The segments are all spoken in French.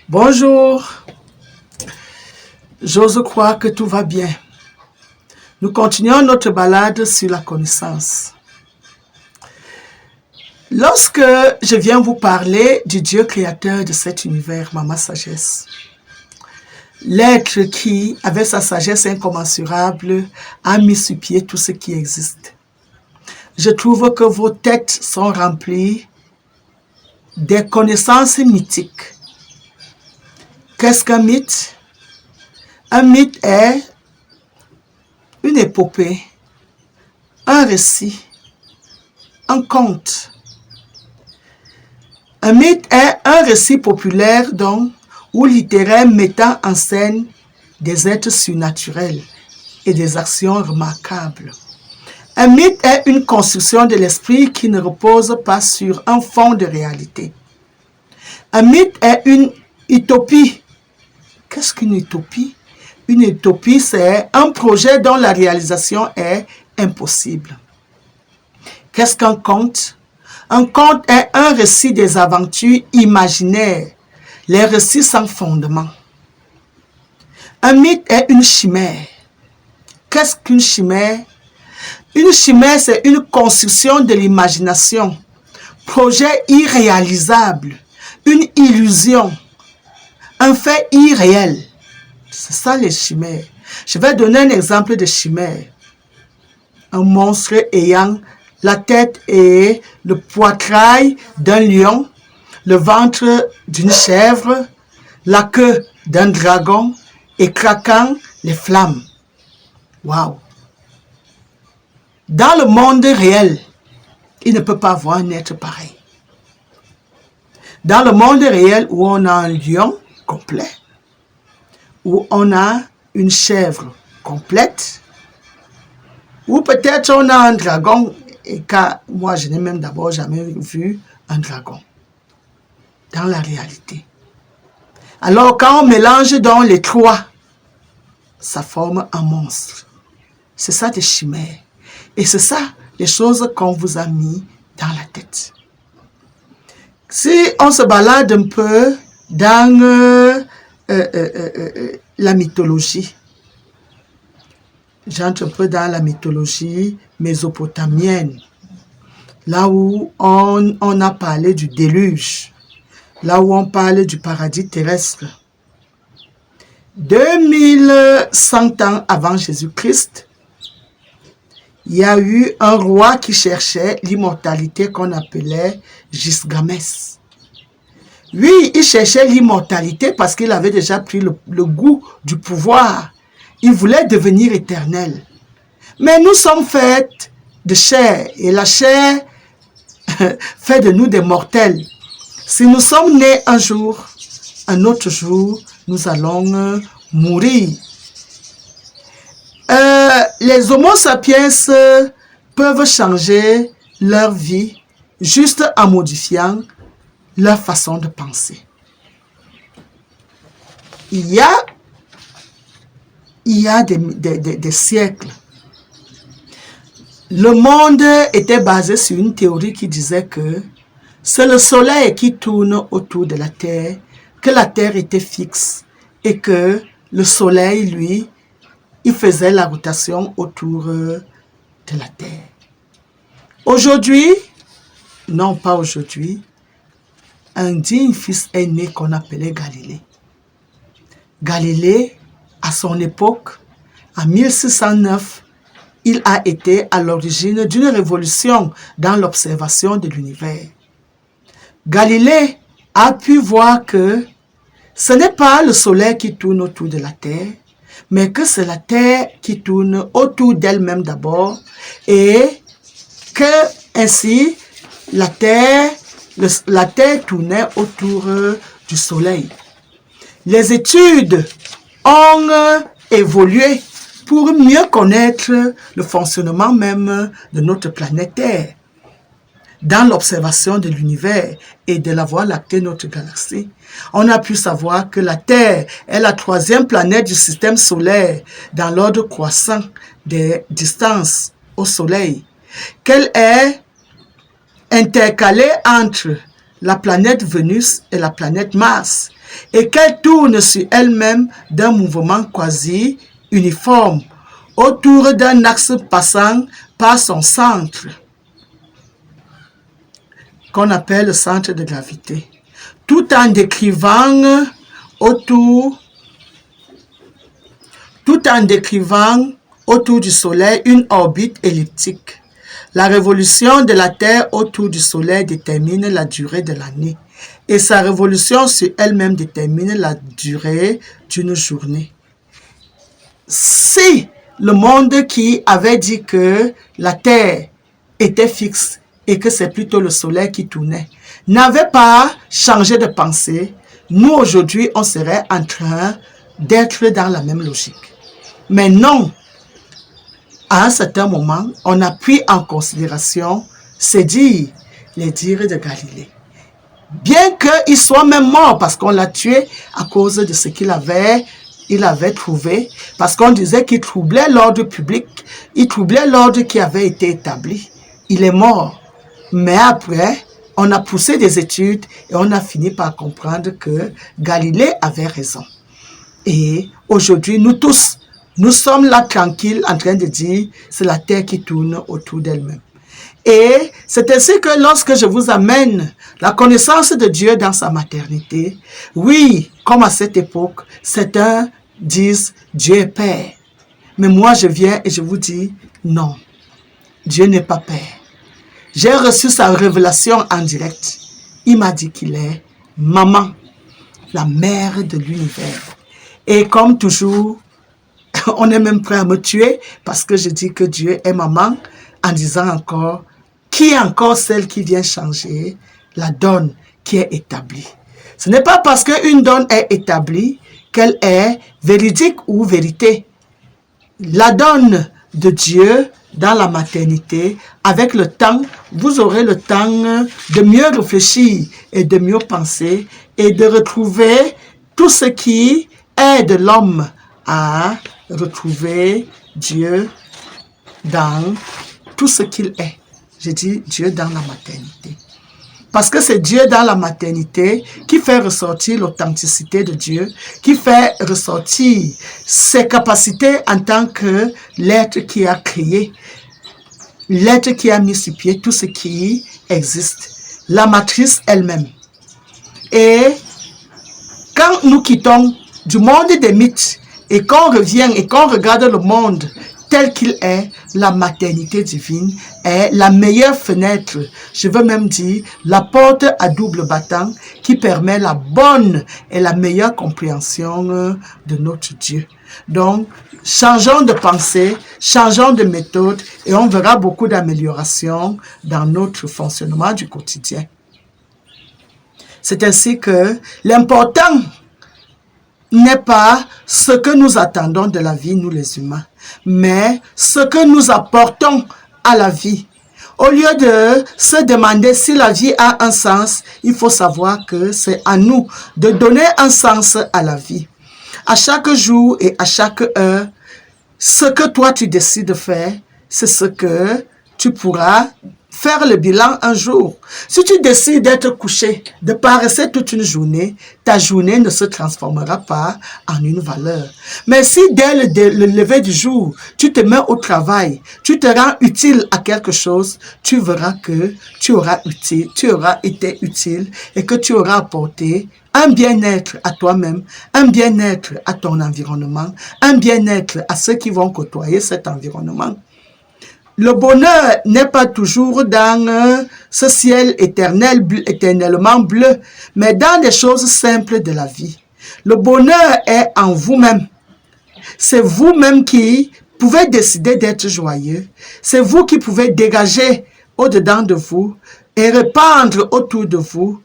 Bonjour, j'ose croire que tout va bien. Nous continuons notre balade sur la connaissance. Lorsque je viens vous parler du Dieu créateur de cet univers, Mama Sagesse, l'être qui, avec sa sagesse incommensurable, a mis sur pied tout ce qui existe, je trouve que vos têtes sont remplies des connaissances mythiques. Qu'est-ce qu'un mythe? Un mythe est une épopée, un récit, un conte. Un mythe est un récit populaire ou littéraire mettant en scène des êtres surnaturels et des actions remarquables. Un mythe est une construction de l'esprit qui ne repose pas sur un fond de réalité. Un mythe est une utopie. Qu'est-ce qu'une utopie? Une utopie, c'est un projet dont la réalisation est impossible. Qu'est-ce qu'un conte? Un conte est un récit des aventures imaginaires, les récits sans fondement. Un mythe est une chimère. Qu'est-ce qu'une chimère? Une chimère, c'est une construction de l'imagination, projet irréalisable, une illusion, un fait irréel. C'est ça les chimères. Je vais donner un exemple de chimère. Un monstre ayant la tête et le poitrail d'un lion, le ventre d'une chèvre, la queue d'un dragon et craquant les flammes. Waouh! Dans le monde réel, il ne peut pas avoir un être pareil. Dans le monde réel où on a un lion complet, où on a une chèvre complète, ou peut-être on a un dragon, et car moi je n'ai même d'abord jamais vu un dragon dans la réalité. Alors quand on mélange donc les trois, ça forme un monstre. C'est ça des chimères. Et c'est ça les choses qu'on vous a mis dans la tête. Si on se balade un peu dans la mythologie, j'entre un peu dans la mythologie mésopotamienne, là où on a parlé du déluge, là où on parle du paradis terrestre. 2100 ans avant Jésus-Christ, il y a eu un roi qui cherchait l'immortalité qu'on appelait Gisgamès. Lui, il cherchait l'immortalité parce qu'il avait déjà pris le goût du pouvoir. Il voulait devenir éternel. Mais nous sommes faits de chair et la chair fait de nous des mortels. Si nous sommes nés un jour, un autre jour, nous allons mourir. Les Homo sapiens peuvent changer leur vie juste en modifiant leur façon de penser. Il y a des siècles, le monde était basé sur une théorie qui disait que c'est le soleil qui tourne autour de la Terre, que la Terre était fixe et que le soleil, lui, il faisait la rotation autour de la Terre. Aujourd'hui, non pas aujourd'hui, un digne fils est né qu'on appelait Galilée. Galilée, à son époque, en 1609, il a été à l'origine d'une révolution dans l'observation de l'univers. Galilée a pu voir que ce n'est pas le soleil qui tourne autour de la Terre, mais que c'est la Terre qui tourne autour d'elle-même d'abord et que ainsi la Terre tournait autour du soleil. Les études ont évolué pour mieux connaître le fonctionnement même de notre planète Terre. Dans l'observation de l'univers et de la Voie lactée, notre galaxie, on a pu savoir que la Terre est la 3e planète du système solaire dans l'ordre croissant des distances au Soleil, qu'elle est intercalée entre la planète Vénus et la planète Mars, et qu'elle tourne sur elle-même d'un mouvement quasi uniforme autour d'un axe passant par son centre, qu'on appelle le centre de gravité, tout en décrivant autour du Soleil une orbite elliptique. La révolution de la Terre autour du Soleil détermine la durée de l'année et sa révolution sur elle-même détermine la durée d'une journée. Si le monde qui avait dit que la Terre était fixe et que c'est plutôt le Soleil qui tournait, n'avait pas changé de pensée, nous aujourd'hui on serait en train d'être dans la même logique. Mais non, à un certain moment, on a pris en considération les dires de Galilée. Bien qu'il soit même mort parce qu'on l'a tué à cause de ce qu'il avait trouvé, parce qu'on disait qu'il troublait l'ordre public, il troublait l'ordre qui avait été établi. Il est mort. Mais après, on a poussé des études et on a fini par comprendre que Galilée avait raison. Et aujourd'hui, nous tous, nous sommes là tranquilles en train de dire c'est la Terre qui tourne autour d'elle-même. Et c'est ainsi que lorsque je vous amène la connaissance de Dieu dans sa maternité, oui, comme à cette époque, certains disent Dieu est Père. Mais moi je viens et je vous dis non, Dieu n'est pas Père. J'ai reçu sa révélation en direct. Il m'a dit qu'il est maman, la mère de l'univers. Et comme toujours, on est même prêt à me tuer parce que je dis que Dieu est maman en disant encore, qui est encore celle qui vient changer la donne qui est établie. Ce n'est pas parce qu'une donne est établie qu'elle est véridique ou vérité. La donne de Dieu dans la maternité, avec le temps, vous aurez le temps de mieux réfléchir et de mieux penser et de retrouver tout ce qui aide l'homme à retrouver Dieu dans tout ce qu'il est. Je dis Dieu dans la maternité. Parce que c'est Dieu dans la maternité qui fait ressortir l'authenticité de Dieu, qui fait ressortir ses capacités en tant que l'être qui a créé, l'être qui a mis sur pied tout ce qui existe, la matrice elle-même. Et quand nous quittons du monde des mythes et qu'on revient et qu'on regarde le monde tel qu'il est, la maternité divine est la meilleure fenêtre, je veux même dire la porte à double battant qui permet la bonne et la meilleure compréhension de notre Dieu. Donc, changeons de pensée, changeons de méthode et on verra beaucoup d'améliorations dans notre fonctionnement du quotidien. C'est ainsi que l'important n'est pas ce que nous attendons de la vie, nous les humains, mais ce que nous apportons à la vie. Au lieu de se demander si la vie a un sens, il faut savoir que c'est à nous de donner un sens à la vie. À chaque jour et à chaque heure, ce que toi tu décides de faire, c'est ce que tu pourras faire le bilan un jour. Si tu décides d'être couché, de paresser toute une journée, ta journée ne se transformera pas en une valeur. Mais si dès le lever du jour, tu te mets au travail, tu te rends utile à quelque chose, tu verras que tu auras été utile et que tu auras apporté un bien-être à toi-même, un bien-être à ton environnement, un bien-être à ceux qui vont côtoyer cet environnement. Le bonheur n'est pas toujours dans ce ciel éternellement bleu, mais dans des choses simples de la vie. Le bonheur est en vous-même. C'est vous-même qui pouvez décider d'être joyeux. C'est vous qui pouvez dégager au-dedans de vous et répandre autour de vous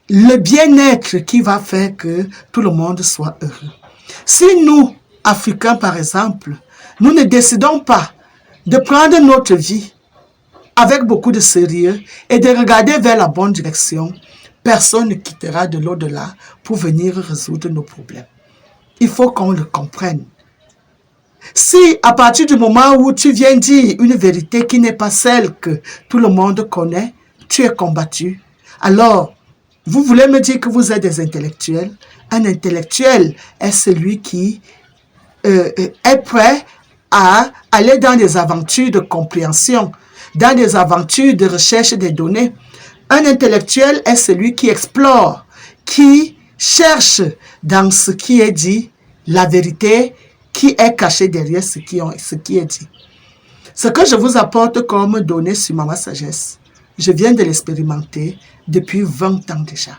le bien-être qui va faire que tout le monde soit heureux. Si nous, Africains par exemple, nous ne décidons pas de prendre notre vie avec beaucoup de sérieux et de regarder vers la bonne direction, personne ne quittera de l'au-delà pour venir résoudre nos problèmes. Il faut qu'on le comprenne. Si à partir du moment où tu viens dire une vérité qui n'est pas celle que tout le monde connaît, tu es combattu, alors Vous voulez me dire que vous êtes des intellectuels? Un intellectuel est celui qui est prêt à aller dans des aventures de compréhension, dans des aventures de recherche des données. Un intellectuel est celui qui explore, qui cherche dans ce qui est dit la vérité qui est cachée derrière ce qui est dit. Ce que je vous apporte comme données sur Mama Sagesse, je viens de l'expérimenter depuis 20 ans déjà.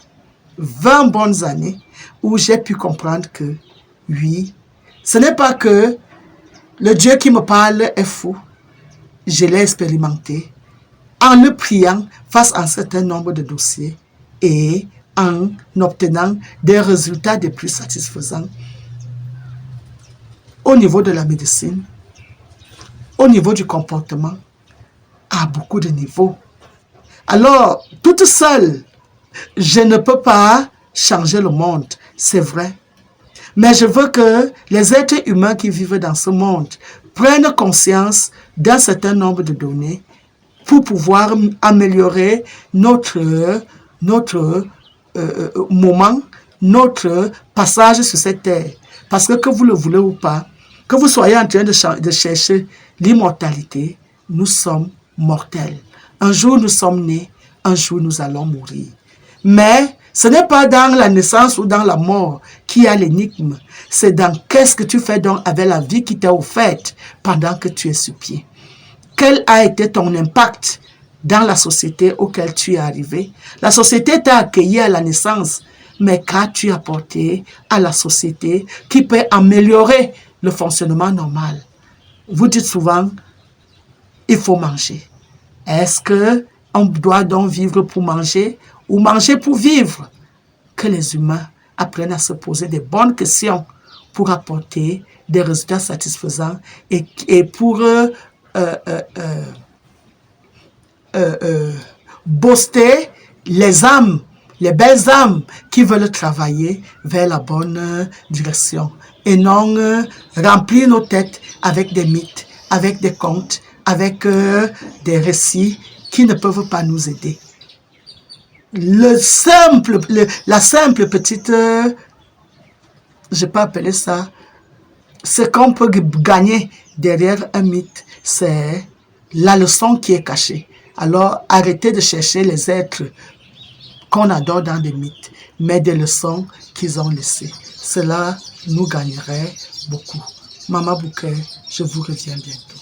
20 bonnes années où j'ai pu comprendre que oui, ce n'est pas que le Dieu qui me parle est fou. Je l'ai expérimenté en le priant face à un certain nombre de dossiers et en obtenant des résultats des plus satisfaisants au niveau de la médecine, au niveau du comportement, à beaucoup de niveaux. Alors, toute seule, je ne peux pas changer le monde, c'est vrai. Mais je veux que les êtres humains qui vivent dans ce monde prennent conscience d'un certain nombre de données pour pouvoir améliorer notre moment, notre passage sur cette terre. Parce que vous le voulez ou pas, que vous soyez en train de chercher l'immortalité, nous sommes mortels. Un jour nous sommes nés, un jour nous allons mourir. Mais ce n'est pas dans la naissance ou dans la mort qu'il y a l'énigme. C'est dans qu'est-ce que tu fais donc avec la vie qui t'est offerte pendant que tu es sur pied. Quel a été ton impact dans la société auquel tu es arrivé? La société t'a accueilli à la naissance, mais qu'as-tu apporté à la société qui peut améliorer le fonctionnement normal? Vous dites souvent, il faut manger. Est-ce qu'on doit donc vivre pour manger ou manger pour vivre? Que les humains apprennent à se poser des bonnes questions pour apporter des résultats satisfaisants et pour booster les âmes, les belles âmes qui veulent travailler vers la bonne direction et non remplir nos têtes avec des mythes, avec des contes, avec des récits qui ne peuvent pas nous aider. La simple petite, je peux appeler ça, ce qu'on peut gagner derrière un mythe, c'est la leçon qui est cachée. Alors, arrêtez de chercher les êtres qu'on adore dans des mythes, mais des leçons qu'ils ont laissées. Cela nous gagnerait beaucoup. Mama Bouquet, je vous reviens bientôt.